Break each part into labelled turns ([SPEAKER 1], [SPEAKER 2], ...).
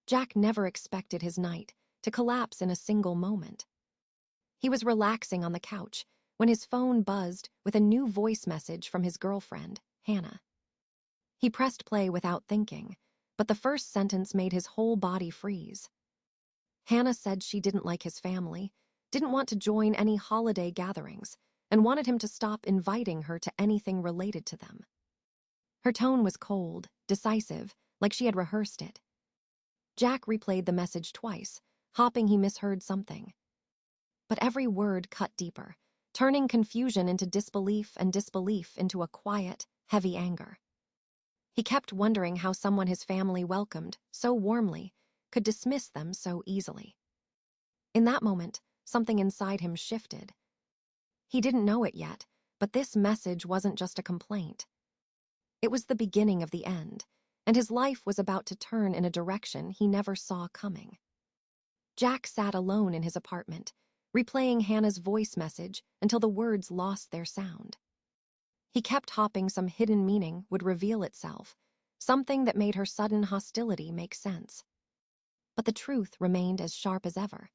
[SPEAKER 1] Jack never expected his night to collapse in a single moment. He was relaxing on the couch when his phone buzzed with a new voice message from his girlfriend, Hannah. He pressed play without thinking, but the first sentence made his whole body freeze. Hannah said she didn't like his family, didn't want to join any holiday gatherings, and wanted him to stop inviting her to anything related to them. Her tone was cold, decisive, like she had rehearsed it. Jack replayed the message twice, hoping he misheard something. But every word cut deeper, turning confusion into disbelief and disbelief into a quiet, heavy anger. He kept wondering how someone his family welcomed so warmly could dismiss them so easily. In that moment, something inside him shifted. He didn't know it yet, but this message wasn't just a complaint. It was the beginning of the end, and his life was about to turn in a direction he never saw coming. Jack sat alone in his apartment, replaying Hannah's voice message until the words lost their sound. He kept hoping some hidden meaning would reveal itself, something that made her sudden hostility make sense. But the truth remained as sharp as ever.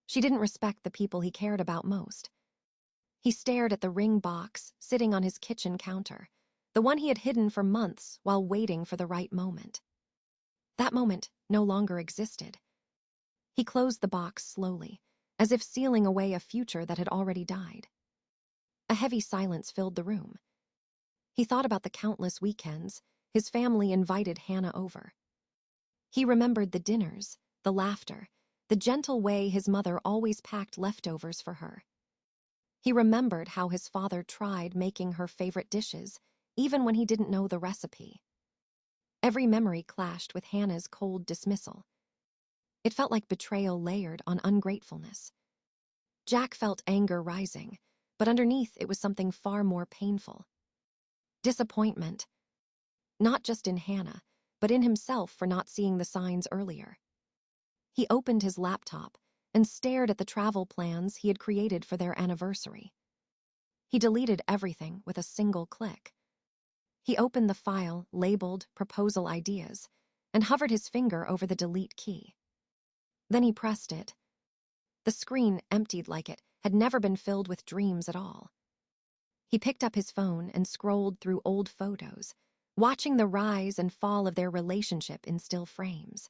[SPEAKER 1] She didn't respect the people he cared about most. He stared at the ring box sitting on his kitchen counter, the one he had hidden for months while waiting for the right moment. That moment no longer existed. He closed the box slowly, as if sealing away a future that had already died. A heavy silence filled the room. He thought about the countless weekends his family invited Hannah over. He remembered the dinners, the laughter, the gentle way his mother always packed leftovers for her. He remembered how his father tried making her favorite dishes, even when he didn't know the recipe. Every memory clashed with Hannah's cold dismissal. It felt like betrayal layered on ungratefulness. Jack felt anger rising, but underneath it was something far more painful. Disappointment. Not just in Hannah, but in himself for not seeing the signs earlier. He opened his laptop and stared at the travel plans he had created for their anniversary. He deleted everything with a single click. He opened the file labeled Proposal Ideas and hovered his finger over the delete key. Then he pressed it. The screen emptied like it had never been filled with dreams at all. He picked up his phone and scrolled through old photos, watching the rise and fall of their relationship in still frames.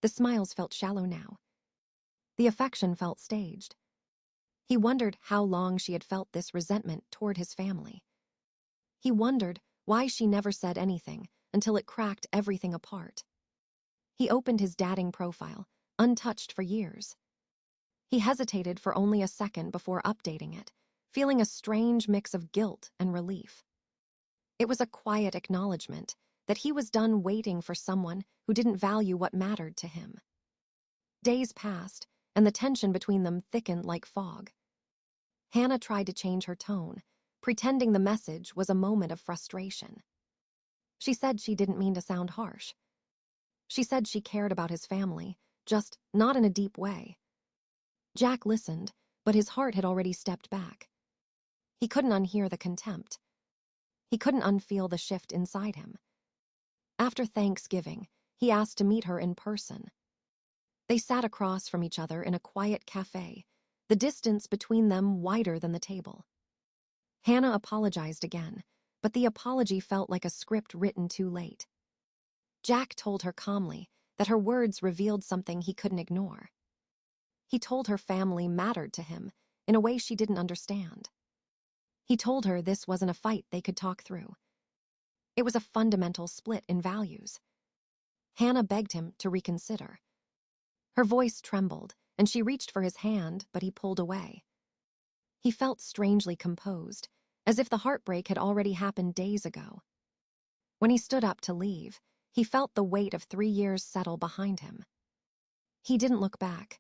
[SPEAKER 1] The smiles felt shallow now. The affection felt staged. He wondered how long she had felt this resentment toward his family. He wondered why she never said anything until it cracked everything apart. He opened his dating profile, untouched for years. He hesitated for only a second before updating it, feeling a strange mix of guilt and relief. It was a quiet acknowledgement that he was done waiting for someone who didn't value what mattered to him. Days passed, and the tension between them thickened like fog. Hannah tried to change her tone, pretending the message was a moment of frustration. She said she didn't mean to sound harsh. She said she cared about his family, just not in a deep way. Jack listened, but his heart had already stepped back. He couldn't unhear the contempt. He couldn't unfeel the shift inside him. After Thanksgiving, he asked to meet her in person. They sat across from each other in a quiet cafe, the distance between them wider than the table. Hannah apologized again, but the apology felt like a script written too late. Jack told her calmly that her words revealed something he couldn't ignore. He told her family mattered to him in a way she didn't understand. He told her this wasn't a fight they could talk through. It was a fundamental split in values. Hannah begged him to reconsider. Her voice trembled, and she reached for his hand, but he pulled away. He felt strangely composed, as if the heartbreak had already happened days ago. When he stood up to leave, he felt the weight of 3 years settle behind him. He didn't look back.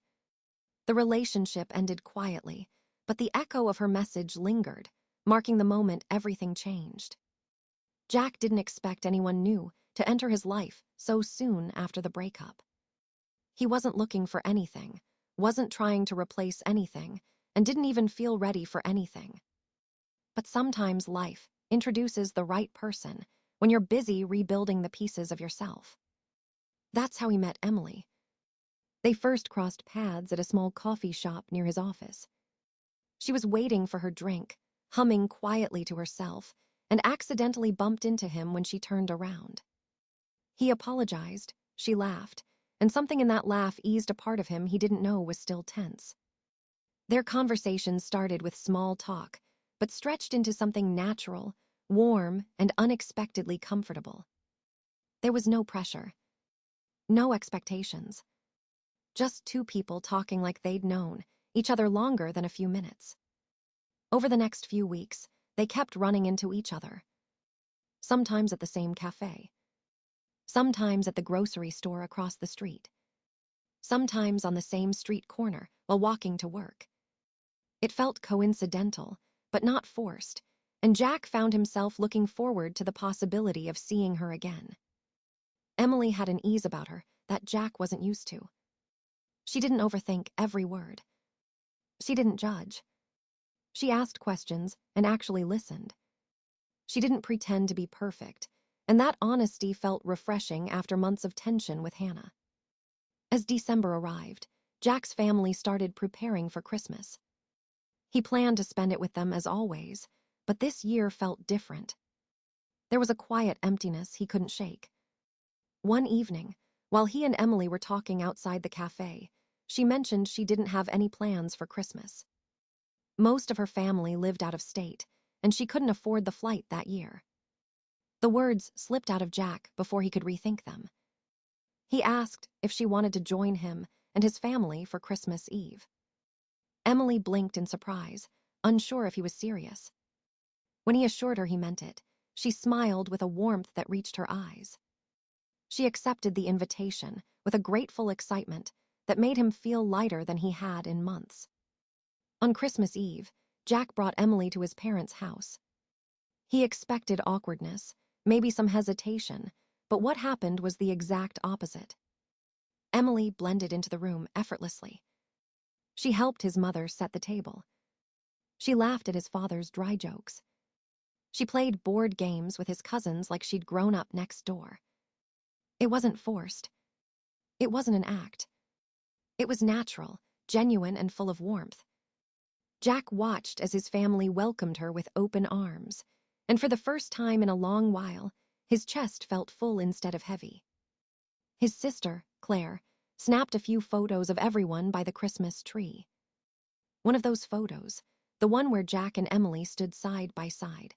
[SPEAKER 1] The relationship ended quietly, but the echo of her message lingered, marking the moment everything changed. Jack didn't expect anyone new to enter his life so soon after the breakup. He wasn't looking for anything, wasn't trying to replace anything, and didn't even feel ready for anything. But sometimes life introduces the right person when you're busy rebuilding the pieces of yourself. That's how he met Emily. They first crossed paths at a small coffee shop near his office. She was waiting for her drink, humming quietly to herself, and accidentally bumped into him when she turned around. He apologized, she laughed, and something in that laugh eased a part of him he didn't know was still tense. Their conversation started with small talk, but stretched into something natural, warm, and unexpectedly comfortable. There was no pressure, no expectations. Just two people talking like they'd known each other longer than a few minutes. Over the next few weeks, they kept running into each other. Sometimes at the same cafe. Sometimes at the grocery store across the street. Sometimes on the same street corner while walking to work. It felt coincidental, but not forced, and Jack found himself looking forward to the possibility of seeing her again. Emily had an ease about her that Jack wasn't used to. She didn't overthink every word. She didn't judge. She asked questions and actually listened. She didn't pretend to be perfect, and that honesty felt refreshing after months of tension with Hannah. As December arrived, Jack's family started preparing for Christmas. He planned to spend it with them as always, but this year felt different. There was a quiet emptiness he couldn't shake. One evening, while he and Emily were talking outside the cafe, she mentioned she didn't have any plans for Christmas. Most of her family lived out of state, and she couldn't afford the flight that year. The words slipped out of Jack before he could rethink them. He asked if she wanted to join him and his family for Christmas Eve. Emily blinked in surprise, unsure if he was serious. When he assured her he meant it, she smiled with a warmth that reached her eyes. She accepted the invitation with a grateful excitement that made him feel lighter than he had in months. On Christmas Eve, Jack brought Emily to his parents' house. He expected awkwardness, maybe some hesitation, but what happened was the exact opposite. Emily blended into the room effortlessly. She helped his mother set the table. She laughed at his father's dry jokes. She played board games with his cousins like she'd grown up next door. It wasn't forced. It wasn't an act. It was natural, genuine, and full of warmth. Jack watched as his family welcomed her with open arms, and for the first time in a long while, his chest felt full instead of heavy. His sister, Claire, snapped a few photos of everyone by the Christmas tree. One of those photos, the one where Jack and Emily stood side by side,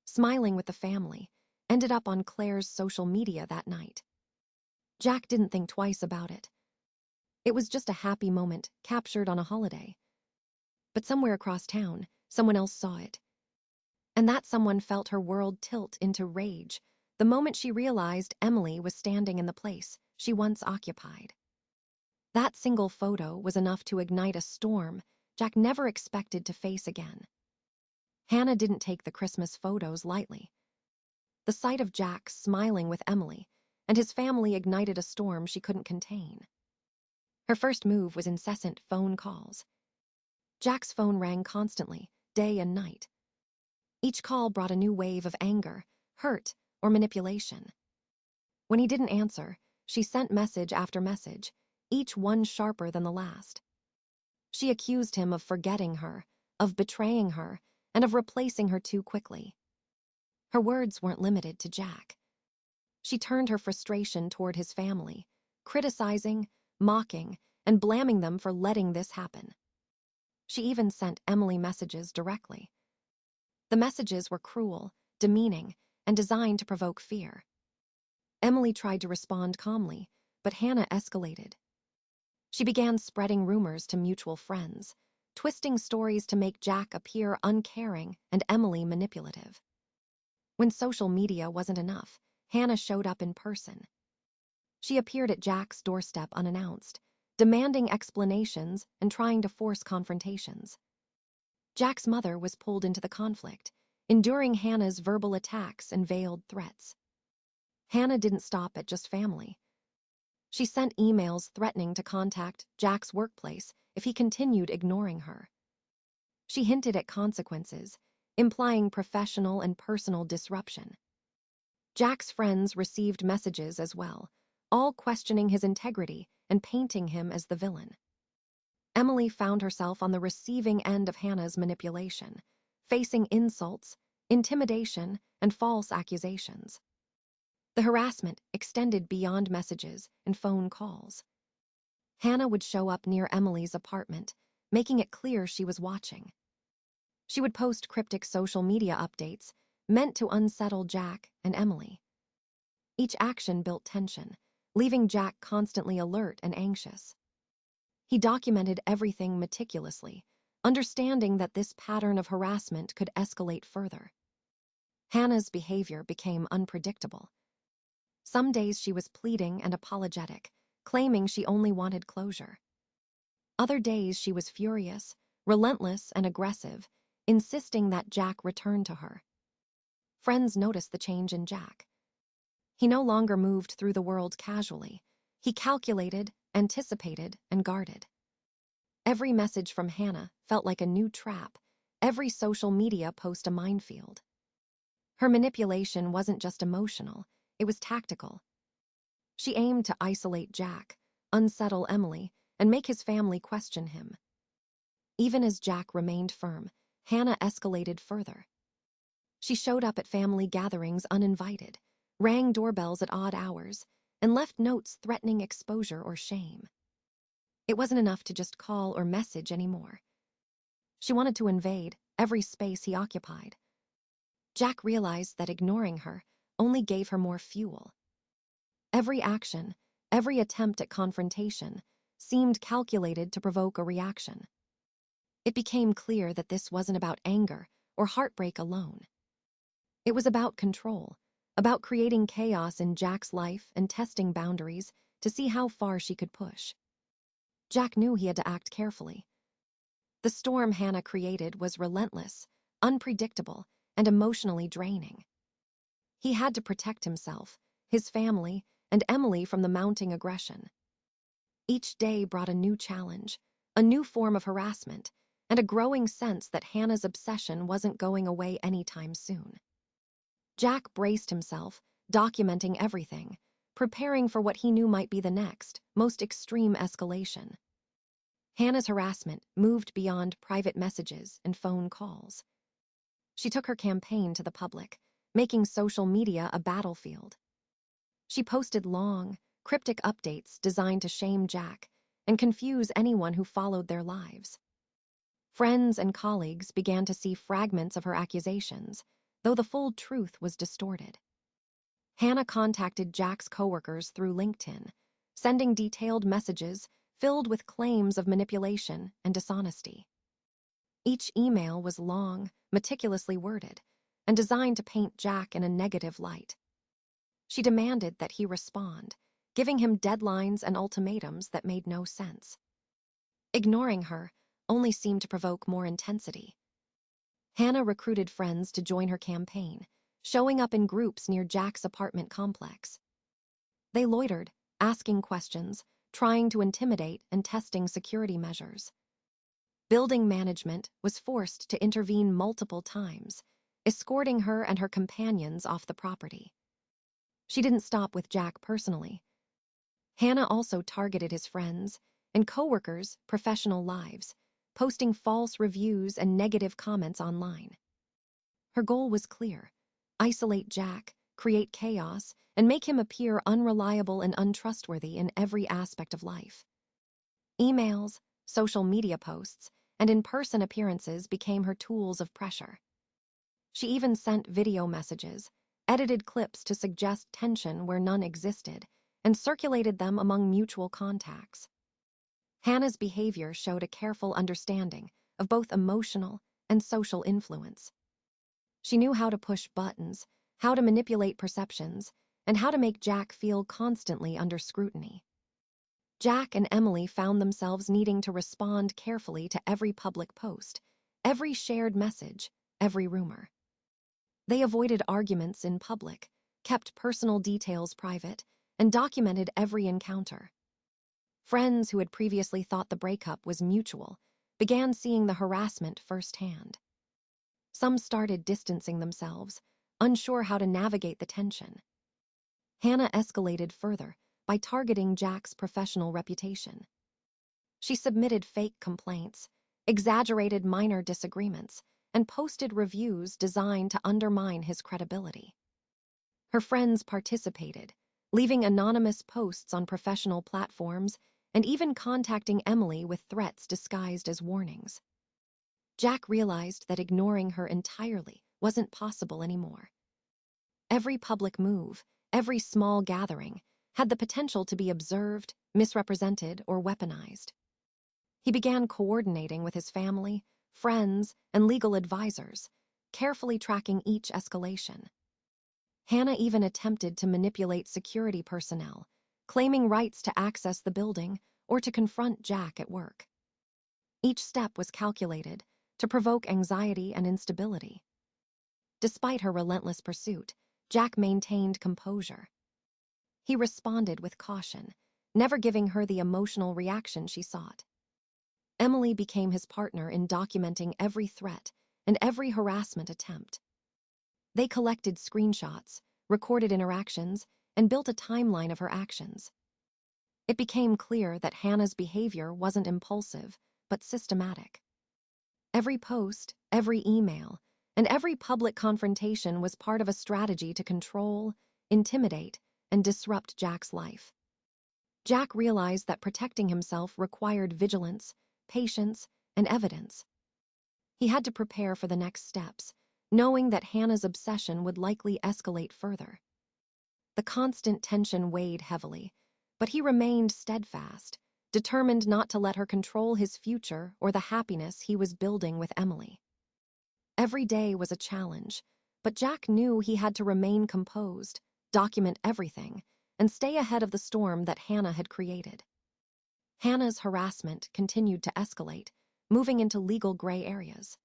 [SPEAKER 1] smiling with the family, ended up on Claire's social media that night. Jack didn't think twice about it. It was just a happy moment captured on a holiday. But somewhere across town, someone else saw it. And that someone felt her world tilt into rage the moment she realized Emily was standing in the place she once occupied. That single photo was enough to ignite a storm Jack never expected to face again. Hannah didn't take the Christmas photos lightly. The sight of Jack smiling with Emily and his family ignited a storm she couldn't contain. Her first move was incessant phone calls. Jack's phone rang constantly, day and night. Each call brought a new wave of anger, hurt, or manipulation. When he didn't answer, she sent message after message, each one sharper than the last. She accused him of forgetting her, of betraying her, and of replacing her too quickly. Her words weren't limited to Jack. She turned her frustration toward his family, criticizing, mocking, and blaming them for letting this happen. She even sent Emily messages directly. The messages were cruel, demeaning, and designed to provoke fear. Emily tried to respond calmly, but Hannah escalated. She began spreading rumors to mutual friends, twisting stories to make Jack appear uncaring and Emily manipulative. When social media wasn't enough, Hannah showed up in person. She appeared at Jack's doorstep unannounced, demanding explanations and trying to force confrontations. Jack's mother was pulled into the conflict, enduring Hannah's verbal attacks and veiled threats. Hannah didn't stop at just family. She sent emails threatening to contact Jack's workplace if he continued ignoring her. She hinted at consequences, implying professional and personal disruption. Jack's friends received messages as well, all questioning his integrity and painting him as the villain. Emily found herself on the receiving end of Hannah's manipulation, facing insults, intimidation, and false accusations. The harassment extended beyond messages and phone calls. Hannah would show up near Emily's apartment, making it clear she was watching. She would post cryptic social media updates meant to unsettle Jack and Emily. Each action built tension, leaving Jack constantly alert and anxious. He documented everything meticulously, understanding that this pattern of harassment could escalate further. Hannah's behavior became unpredictable. Some days she was pleading and apologetic, claiming she only wanted closure. Other days she was furious, relentless, and aggressive, insisting that Jack return to her. Friends noticed the change in Jack. He no longer moved through the world casually. He calculated, anticipated, and guarded. Every message from Hannah felt like a new trap, every social media post a minefield. Her manipulation wasn't just emotional, it was tactical. She aimed to isolate Jack, unsettle Emily, and make his family question him. Even as Jack remained firm, Hannah escalated further. She showed up at family gatherings uninvited, rang doorbells at odd hours, and left notes threatening exposure or shame. It wasn't enough to just call or message anymore. She wanted to invade every space he occupied. Jack realized that ignoring her only gave her more fuel. Every action, every attempt at confrontation, seemed calculated to provoke a reaction. It became clear that this wasn't about anger or heartbreak alone. It was about control, about creating chaos in Jack's life and testing boundaries to see how far she could push. Jack knew he had to act carefully. The storm Hannah created was relentless, unpredictable, and emotionally draining. He had to protect himself, his family, and Emily from the mounting aggression. Each day brought a new challenge, a new form of harassment, and a growing sense that Hannah's obsession wasn't going away anytime soon. Jack braced himself, documenting everything, preparing for what he knew might be the next, most extreme escalation. Hannah's harassment moved beyond private messages and phone calls. She took her campaign to the public, making social media a battlefield. She posted long, cryptic updates designed to shame Jack and confuse anyone who followed their lives. Friends and colleagues began to see fragments of her accusations, though the full truth was distorted. Hannah contacted Jack's coworkers through LinkedIn, sending detailed messages filled with claims of manipulation and dishonesty. Each email was long, meticulously worded, and designed to paint Jack in a negative light. She demanded that he respond, giving him deadlines and ultimatums that made no sense. Ignoring her only seemed to provoke more intensity. Hannah recruited friends to join her campaign, showing up in groups near Jack's apartment complex. They loitered, asking questions, trying to intimidate and testing security measures. Building management was forced to intervene multiple times, escorting her and her companions off the property. She didn't stop with Jack personally. Hannah also targeted his friends and coworkers' professional lives, posting false reviews and negative comments online. Her goal was clear: isolate Jack, create chaos, and make him appear unreliable and untrustworthy in every aspect of life. Emails, social media posts, and in-person appearances became her tools of pressure. She even sent video messages, edited clips to suggest tension where none existed, and circulated them among mutual contacts. Hannah's behavior showed a careful understanding of both emotional and social influence. She knew how to push buttons, how to manipulate perceptions, and how to make Jack feel constantly under scrutiny. Jack and Emily found themselves needing to respond carefully to every public post, every shared message, every rumor. They avoided arguments in public, kept personal details private, and documented every encounter. Friends who had previously thought the breakup was mutual began seeing the harassment firsthand. Some started distancing themselves, unsure how to navigate the tension. Hannah escalated further, by targeting Jack's professional reputation. She submitted fake complaints, exaggerated minor disagreements, and posted reviews designed to undermine his credibility. Her friends participated, leaving anonymous posts on professional platforms and even contacting Emily with threats disguised as warnings. Jack realized that ignoring her entirely wasn't possible anymore. Every public move, every small gathering, had the potential to be observed, misrepresented, or weaponized. He began coordinating with his family, friends, and legal advisors, carefully tracking each escalation. Hannah even attempted to manipulate security personnel, claiming rights to access the building or to confront Jack at work. Each step was calculated to provoke anxiety and instability. Despite her relentless pursuit, Jack maintained composure. He responded with caution, never giving her the emotional reaction she sought. Emily became his partner in documenting every threat and every harassment attempt. They collected screenshots, recorded interactions, and built a timeline of her actions. It became clear that Hannah's behavior wasn't impulsive, but systematic. Every post, every email, and every public confrontation was part of a strategy to control, intimidate, and disrupt Jack's life. Jack realized that protecting himself required vigilance, patience, and evidence. He had to prepare for the next steps, knowing that Hannah's obsession would likely escalate further. The constant tension weighed heavily, but he remained steadfast, determined not to let her control his future or the happiness he was building with Emily. Every day was a challenge, but Jack knew he had to remain composed, document everything, and stay ahead of the storm that Hannah had created. Hannah's harassment continued to escalate, moving into legal gray areas.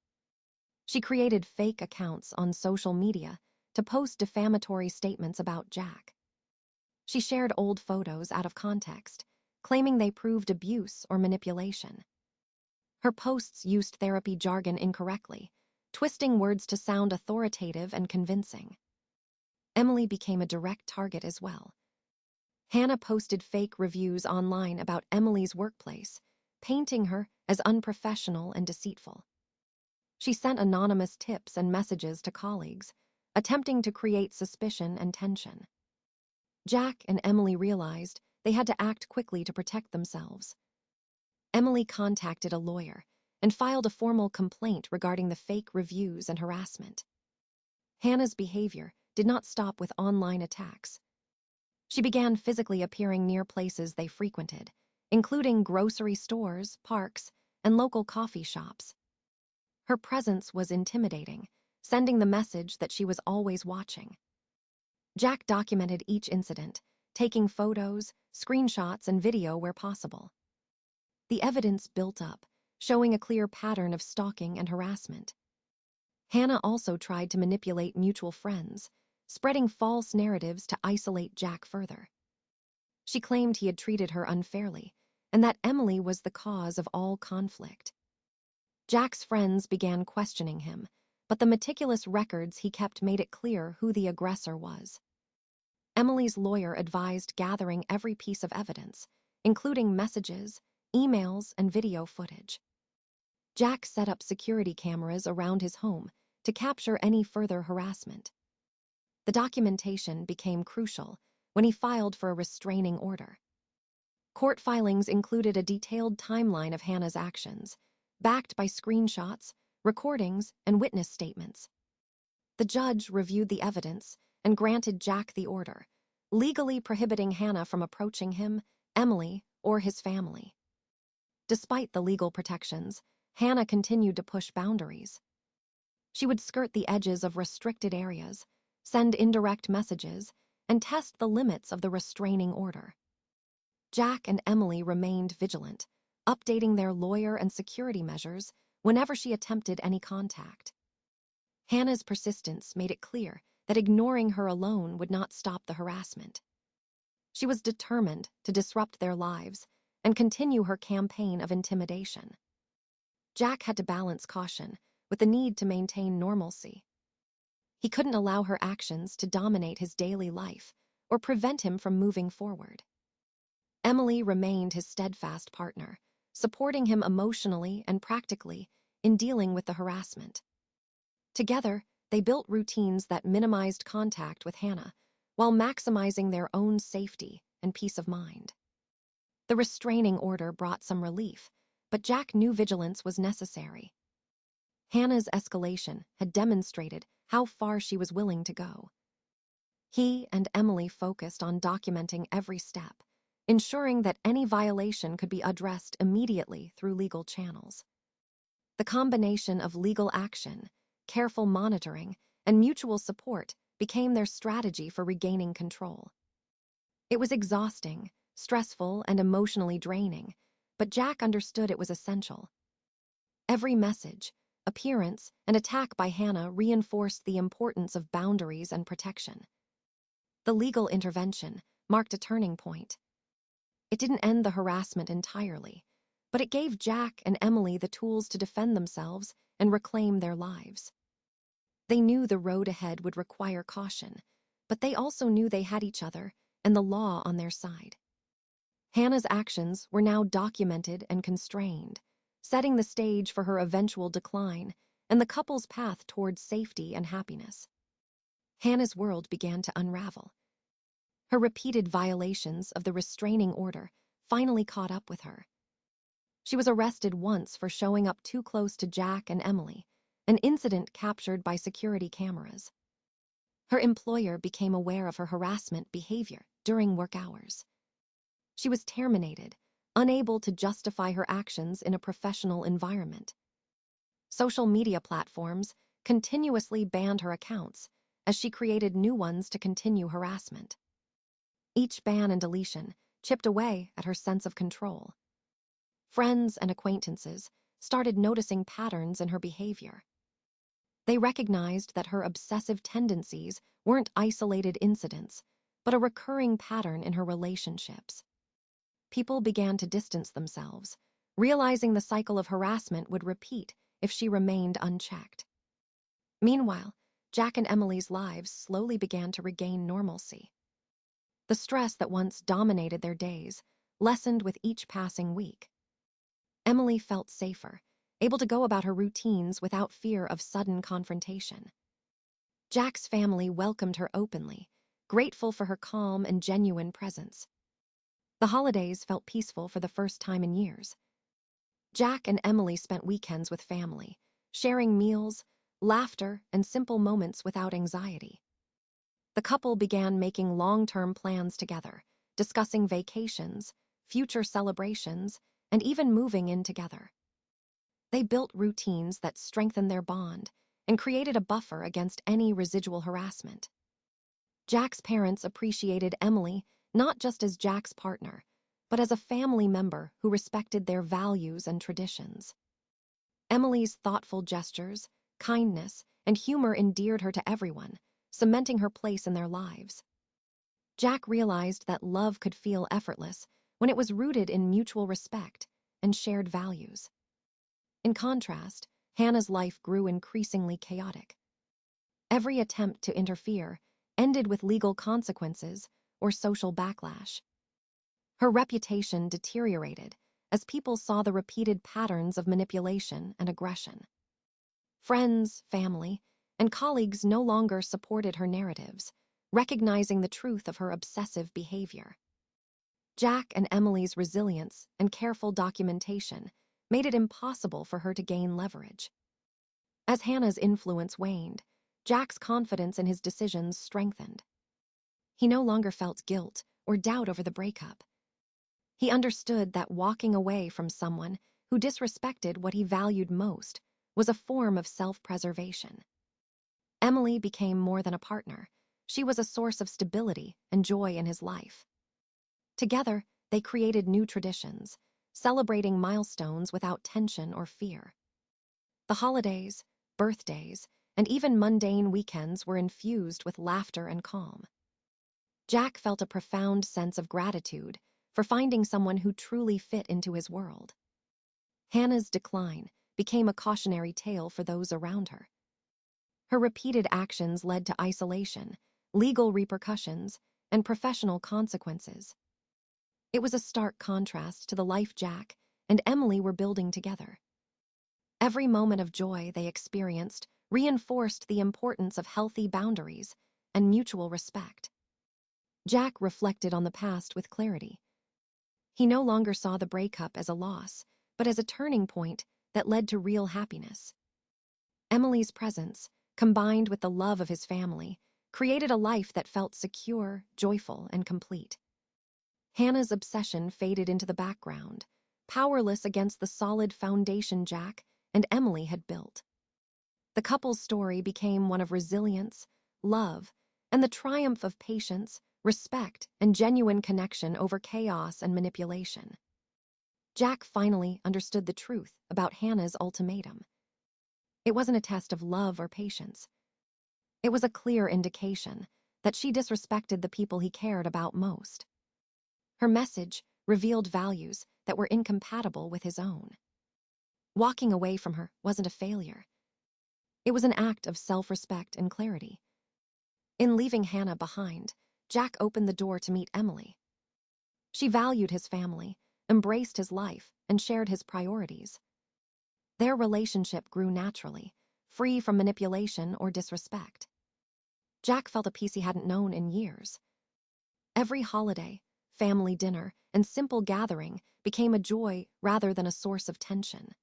[SPEAKER 1] She created fake accounts on social media to post defamatory statements about Jack. She shared old photos out of context, claiming they proved abuse or manipulation. Her posts used therapy jargon incorrectly, twisting words to sound authoritative and convincing. Emily became a direct target as well. Hannah posted fake reviews online about Emily's workplace, painting her as unprofessional and deceitful. She sent anonymous tips and messages to colleagues, attempting to create suspicion and tension. Jack and Emily realized they had to act quickly to protect themselves. Emily contacted a lawyer and filed a formal complaint regarding the fake reviews and harassment. Hannah's behavior did not stop with online attacks. She began physically appearing near places they frequented, including grocery stores, parks, and local coffee shops. Her presence was intimidating, sending the message that she was always watching. Jack documented each incident, taking photos, screenshots, and video where possible. The evidence built up, showing a clear pattern of stalking and harassment. Hannah also tried to manipulate mutual friends, spreading false narratives to isolate Jack further. She claimed he had treated her unfairly, and that Emily was the cause of all conflict. Jack's friends began questioning him, but the meticulous records he kept made it clear who the aggressor was. Emily's lawyer advised gathering every piece of evidence, including messages, emails, and video footage. Jack set up security cameras around his home to capture any further harassment. The documentation became crucial when he filed for a restraining order. Court filings included a detailed timeline of Hannah's actions, backed by screenshots, recordings, and witness statements. The judge reviewed the evidence and granted Jack the order, legally prohibiting Hannah from approaching him, Emily, or his family. Despite the legal protections, Hannah continued to push boundaries. She would skirt the edges of restricted areas, send indirect messages, and test the limits of the restraining order. Jack and Emily remained vigilant, updating their lawyer and security measures whenever she attempted any contact. Hannah's persistence made it clear that ignoring her alone would not stop the harassment. She was determined to disrupt their lives and continue her campaign of intimidation. Jack had to balance caution with the need to maintain normalcy. He couldn't allow her actions to dominate his daily life or prevent him from moving forward. Emily remained his steadfast partner, supporting him emotionally and practically in dealing with the harassment. Together, they built routines that minimized contact with Hannah while maximizing their own safety and peace of mind. The restraining order brought some relief, but Jack knew vigilance was necessary. Hannah's escalation had demonstrated how far she was willing to go. He and Emily focused on documenting every step, ensuring that any violation could be addressed immediately through legal channels. The combination of legal action, careful monitoring, and mutual support became their strategy for regaining control. It was exhausting, stressful, and emotionally draining, but Jack understood it was essential. Every message, appearance, and attack by Hannah reinforced the importance of boundaries and protection. The legal intervention marked a turning point. It didn't end the harassment entirely, but it gave Jack and Emily the tools to defend themselves and reclaim their lives. They knew the road ahead would require caution, but they also knew they had each other and the law on their side. Hannah's actions were now documented and constrained, setting the stage for her eventual decline and the couple's path towards safety and happiness. Hannah's world began to unravel. Her repeated violations of the restraining order finally caught up with her. She was arrested once for showing up too close to Jack and Emily, an incident captured by security cameras. Her employer became aware of her harassment behavior during work hours. She was terminated, unable to justify her actions in a professional environment. Social media platforms continuously banned her accounts as she created new ones to continue harassment. Each ban and deletion chipped away at her sense of control. Friends and acquaintances started noticing patterns in her behavior. They recognized that her obsessive tendencies weren't isolated incidents, but a recurring pattern in her relationships. People began to distance themselves, realizing the cycle of harassment would repeat if she remained unchecked. Meanwhile, Jack and Emily's lives slowly began to regain normalcy. The stress that once dominated their days lessened with each passing week. Emily felt safer, able to go about her routines without fear of sudden confrontation. Jack's family welcomed her openly, grateful for her calm and genuine presence. The holidays felt peaceful for the first time in years. Jack and Emily spent weekends with family, sharing meals, laughter, and simple moments without anxiety. The couple began making long-term plans together, discussing vacations, future celebrations, and even moving in together. They built routines that strengthened their bond and created a buffer against any residual harassment. Jack's parents appreciated Emily not just as Jack's partner, but as a family member who respected their values and traditions. Emily's thoughtful gestures, kindness, and humor endeared her to everyone, cementing her place in their lives. Jack realized that love could feel effortless when it was rooted in mutual respect and shared values. In contrast, Hannah's life grew increasingly chaotic. Every attempt to interfere ended with legal consequences or social backlash. Her reputation deteriorated as people saw the repeated patterns of manipulation and aggression. Friends, family, and colleagues no longer supported her narratives, recognizing the truth of her obsessive behavior. Jack and Emily's resilience and careful documentation made it impossible for her to gain leverage. As Hannah's influence waned, Jack's confidence in his decisions strengthened. He no longer felt guilt or doubt over the breakup. He understood that walking away from someone who disrespected what he valued most was a form of self-preservation. Emily became more than a partner. She was a source of stability and joy in his life. Together, they created new traditions, celebrating milestones without tension or fear. The holidays, birthdays, and even mundane weekends were infused with laughter and calm. Jack felt a profound sense of gratitude for finding someone who truly fit into his world. Hannah's decline became a cautionary tale for those around her. Her repeated actions led to isolation, legal repercussions, and professional consequences. It was a stark contrast to the life Jack and Emily were building together. Every moment of joy they experienced reinforced the importance of healthy boundaries and mutual respect. Jack reflected on the past with clarity. He no longer saw the breakup as a loss, but as a turning point that led to real happiness. Emily's presence, combined with the love of his family, created a life that felt secure, joyful, and complete. Hannah's obsession faded into the background, powerless against the solid foundation Jack and Emily had built. The couple's story became one of resilience, love, and the triumph of patience, respect, and genuine connection over chaos and manipulation. Jack finally understood the truth about Hannah's ultimatum. It wasn't a test of love or patience. It was a clear indication that she disrespected the people he cared about most. Her message revealed values that were incompatible with his own. Walking away from her wasn't a failure. It was an act of self-respect and clarity. In leaving Hannah behind, Jack opened the door to meet Emily. She valued his family, embraced his life, and shared his priorities. Their relationship grew naturally, free from manipulation or disrespect. Jack felt a peace he hadn't known in years. Every holiday, family dinner, and simple gathering became a joy rather than a source of tension.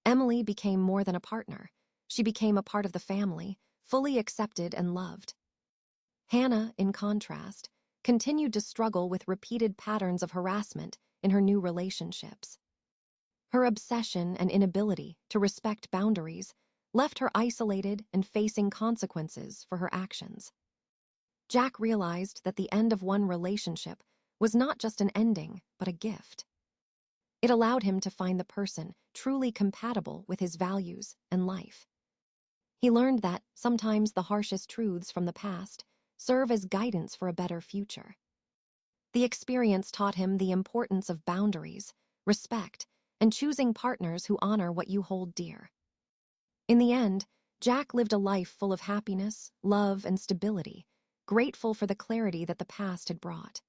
[SPEAKER 1] Emily became more than a partner. She became a part of the family, fully accepted and loved. Hannah, in contrast, continued to struggle with repeated patterns of harassment in her new relationships. Her obsession and inability to respect boundaries left her isolated and facing consequences for her actions. Jack realized that the end of one relationship was not just an ending, but a gift. It allowed him to find the person truly compatible with his values and life. He learned that sometimes the harshest truths from the past serve as guidance for a better future. The experience taught him the importance of boundaries, respect, and choosing partners who honor what you hold dear. In the end, Jack lived a life full of happiness, love, and stability, grateful for the clarity that the past had brought.